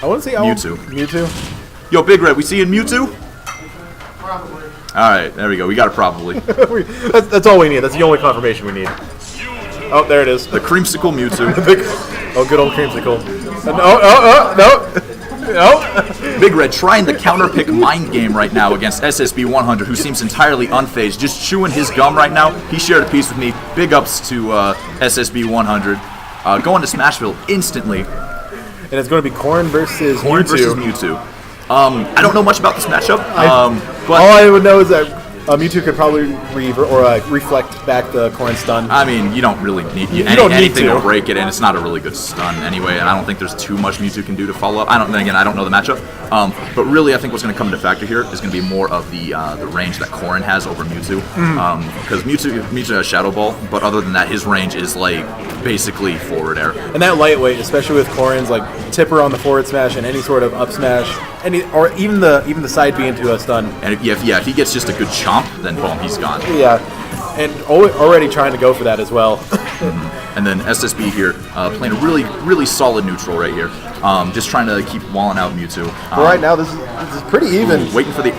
I want to see Mewtwo. Mewtwo. Yo, Big Red, we seeing Mewtwo? Probably. All right, there we go. We got it probably. that's all we need. That's the only confirmation we need. Oh, there it is. The creamsicle Mewtwo. Oh, good old creamsicle. No. Big Red trying the counter-pick mind game right now against SSB100, who seems entirely unfazed, just chewing his gum right now. He shared a piece with me. Big ups to SSB100. Going to Smashville instantly. And it's going to be Corrin versus Mewtwo. I don't know much about this matchup. But all I would know is that Mewtwo could probably reflect back the Corrin stun. I mean, you don't really need anything to break it, and it's not a really good stun anyway. And I don't think there's too much Mewtwo can do to follow up. I don't know the matchup. But really, I think what's going to come into factor here is going to be more of the range that Corrin has over Mewtwo. Because Mewtwo has Shadow Ball, but other than that, his range is like basically forward air. And that lightweight, especially with Corrin's like tipper on the forward smash and any sort of up smash, or even the side B into a stun. And if he gets just a good chomp, then boom, he's gone. Yeah, and already trying to go for that as well. And then SSB here playing a really solid neutral right here. Just trying to keep walling out Mewtwo. Right now, this is pretty even. Waiting for the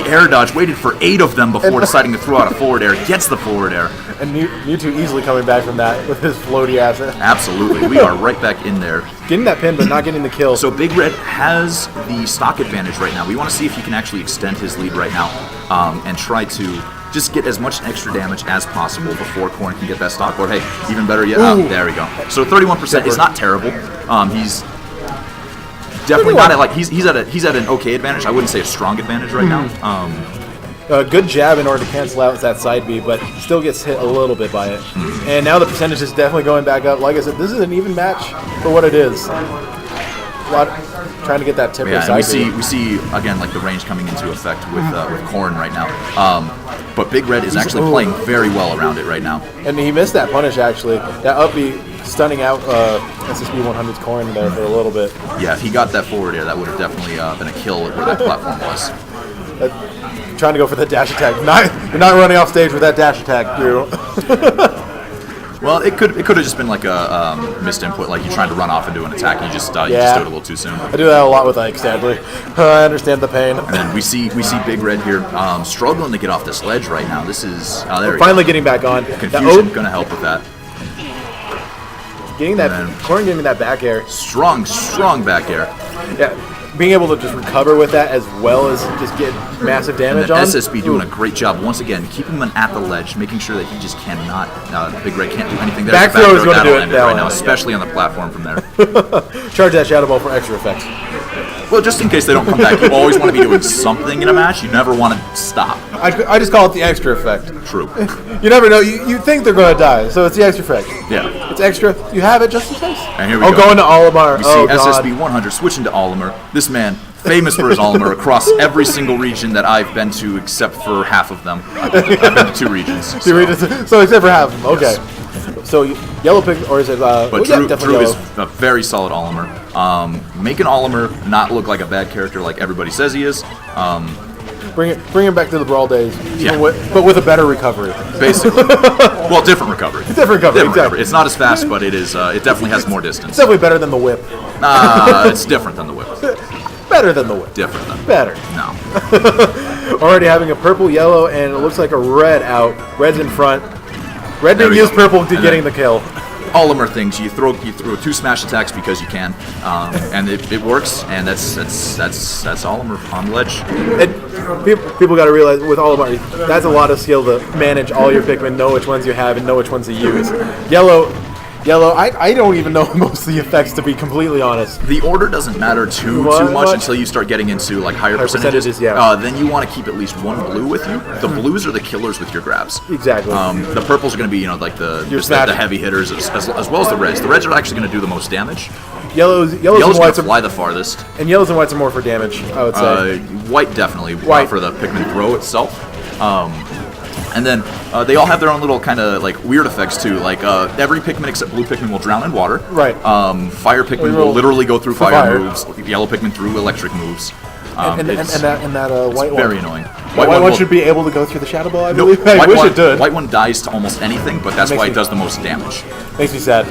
air dodge. Waited for 8 of them before deciding to throw out a forward air. Gets the forward air. And Mewtwo easily coming back from that with his floaty ass. Absolutely. We are right back in there. Getting that pin, but not getting the kill. So Big Red has the stock advantage right now. We want to see if he can actually extend his lead right now and try to just get as much extra damage as possible before Corrin can get that stock. Or hey, even better yet, there we go. So 31% is not terrible. He's definitely not at he's at an okay advantage. I wouldn't say a strong advantage right now. Good jab in order to cancel out that side B, but still gets hit a little bit by it. And now the percentage is definitely going back up. Like I said, this is an even match for what it is. Trying to get that tipper side B. We see again like the range coming into effect with Corrin right now. But Big Red is actually playing very well around it right now. And he missed that punish actually. That up B stunning out SSB100's Corrin there for a little bit. Yeah, if he got that forward air, that would have definitely been a kill where that platform was. Trying to go for the dash attack. You're not running off stage with that dash attack, Drew. Well, it could have just been like a missed input, like you trying to run off and do an attack, and you just do it a little too soon. I do that a lot with Ike, sadly. I understand the pain. And then we see Big Red here struggling to get off this ledge right now. This is finally getting back on. Confusion going to help with that. Corrin getting that back air. Strong back air. Yeah. Being able to just recover with that as well as just get massive damage on. SSB doing a great job once again, keeping him at the ledge, making sure that he just cannot. Big Red can't do anything there. Back throw is going to do it right now, especially on the platform from there. Charge that Shadow Ball for extra effects. Well, just in case they don't come back, you always want to be doing something in a match. You never want to stop. I just call it the extra effect. True. You never know. You think they're going to die, so it's the extra effect. Yeah. It's extra. You have it just in case. And here we go. Going to Olimar. We see SSB100 switching to Olimar. This man, famous for his Olimar across every single region that I've been to except for half of them. I've been to 2 regions. So except for half of them. Okay. Yes. So yellow pick, or is it? But Drew is a very solid Olimar. Making Olimar not look like a bad character like everybody says he is. Bring him back to the Brawl days, but with a better recovery. Basically. Well, different recovery. Different recovery, exactly. It's not as fast, but it is. It definitely has more distance. It's definitely better than the whip. It's different than the whip. Better than the whip. Different than better. No. Already having a purple, yellow, and it looks like a red out. Red's in front. Red didn't use purple to getting the kill. Olimar things, you throw 2 smash attacks because you can, and it works, and that's Olimar on the ledge. And people got to realize with Olimar, that's a lot of skill to manage all your Pikmin, know which ones you have, and know which ones to use. Yellow, I don't even know most of the effects, to be completely honest. The order doesn't matter too much until you start getting into like higher percentages. Then you want to keep at least 1 blue with you. The blues are the killers with your grabs. Exactly. The purples are going to be like the heavy hitters as well as the reds. The reds are actually going to do the most damage. Yellows and whites fly the farthest. And yellows and whites are more for damage, I would say. White definitely for the Pikmin throw itself. And then they all have their own little kind of like weird effects too. Like every Pikmin except blue Pikmin will drown in water. Right. Fire Pikmin will literally go through fire moves. Yellow Pikmin through electric moves. And that white one. Very annoying. White one should be able to go through the Shadow Ball, I believe. I wish it did. White one dies to almost anything, but that's why it does the most damage. Makes me sad.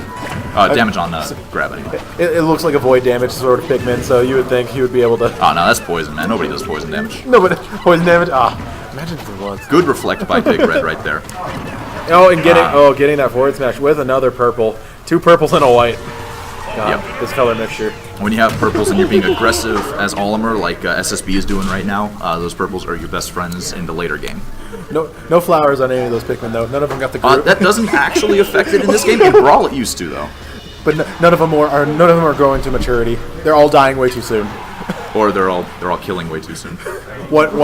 Damage on grab anyway. It looks like a void damage sort of Pikmin, so you would think he would be able to. Oh no, that's poison, man. Nobody does poison damage. No, but poison damage. Imagine if it was. Good reflect by Big Red right there. Oh, and getting that forward smash with another purple, 2 purples and a white. God, Yep. this color mixture. When you have purples and you're being aggressive as Olimar, like SSB is doing right now, those purples are your best friends in the later game. No flowers on any of those Pikmin though. None of them got the group. That doesn't actually affect it in this game. In Brawl, it used to though. But none of them are growing to maturity. They're all dying way too soon. Or they're all killing way too soon. One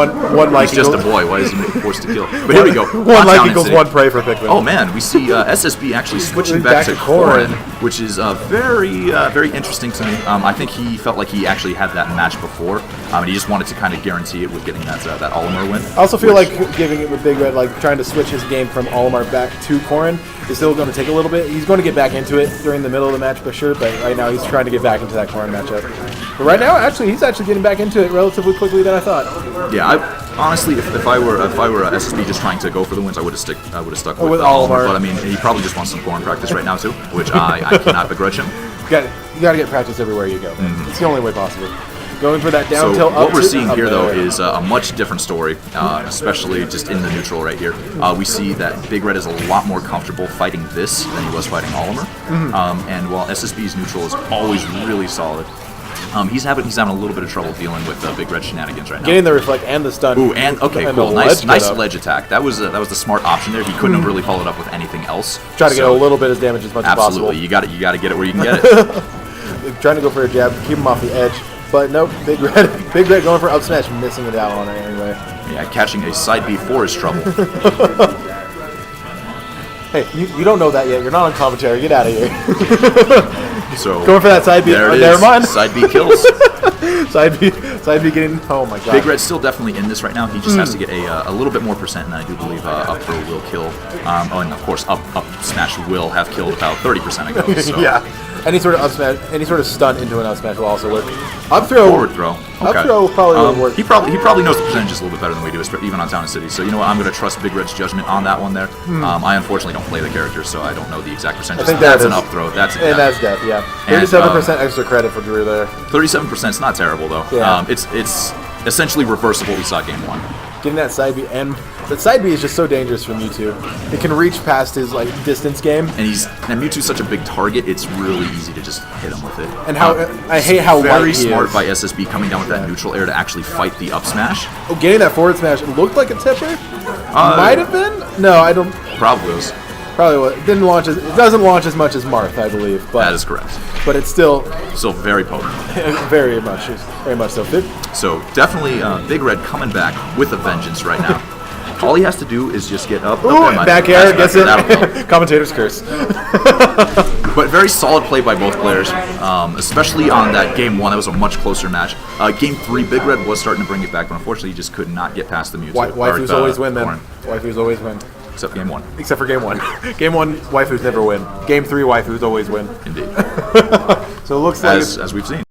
like He's just a boy. Why is he forced to kill? But here we go. One like equals one prey for Pikmin. Oh man, we see SSB actually switching back to Corrin, which is very interesting to me. I think he felt like he actually had that match before, and he just wanted to kind of guarantee it with getting that Olimar win. I also feel like giving it with Big Red, like trying to switch his game from Olimar back to Corrin, is still going to take a little bit. He's going to get back into it during the middle of the match for sure, but right now he's trying to get back into that Corrin matchup. But right now, he's actually getting back into it relatively quickly than I thought. Yeah, honestly, if I were SSB just trying to go for the wins, I would have stuck with Olimar. But I mean, he probably just wants some Corrin practice right now too, which I cannot begrudge him. You got to get practice everywhere you go. It's the only way possible. Going for that down tilt. What we're seeing here, though, is a much different story, especially just in the neutral right here. We see that Big Red is a lot more comfortable fighting this than he was fighting Olimar. And while SSB's neutral is always really solid, he's having a little bit of trouble dealing with Big Red shenanigans right now. Getting the reflect and the stun. Ooh, and okay, cool, nice ledge attack. That was the smart option there. He couldn't have really followed up with anything else. Try to get a little bit of damage as much as possible. Absolutely, you got to get it where you can get it. Trying to go for a jab, keep him off the edge. But nope, Big Red going for up smash, missing it out on it anyway. Yeah, catching a side B for his trouble. Hey, you don't know that yet. You're not on commentary. Get out of here. So going for that side B. There it is. Never mind. Side B kills. Side B getting. Oh my god. Big Red's still definitely in this right now. He just has to get a little bit more percent, and I do believe up throw will kill. And of course up smash will have killed about 30% ago. So. Yeah. Any sort of up smash, any sort of stun into an up smash will also work. Up throw. Forward throw. Okay. Up throw probably won't work. He probably knows the percentages a little bit better than we do, even on Town and City. So you know what? I'm going to trust Big Red's judgment on that one there. I unfortunately don't play the character, so I don't know the exact percentages. I think that's an up throw. That's death. Yeah. 37% extra credit for Drew there. 37% is not terrible though. Yeah. It's essentially reverse of what we saw game 1. Getting that side B, and that side B is just so dangerous for Mewtwo. It can reach past his distance game. And Mewtwo's such a big target; it's really easy to just hit him with it. And I hate how very smart by SSB coming down with that neutral air to actually fight the up smash. Oh, getting that forward smash looked like a tipper. Might have been. No, I don't. Probably was. Probably was. It doesn't launch as much as Marth, I believe. But that is correct. But it's still very potent. very much so. So definitely Big Red coming back with a vengeance right now. All he has to do is just get up. Ooh, back air, gets it. Commentator's curse. But very solid play by both players, especially on that game 1. That was a much closer match. Game 3, Big Red was starting to bring it back, but unfortunately he just could not get past the Mewtwo. Waifus always win then. Waifus always win. Except game 1. Except for game 1. Game 1, waifus never win. Game 3, waifus always win. Indeed. So it looks like as we've seen.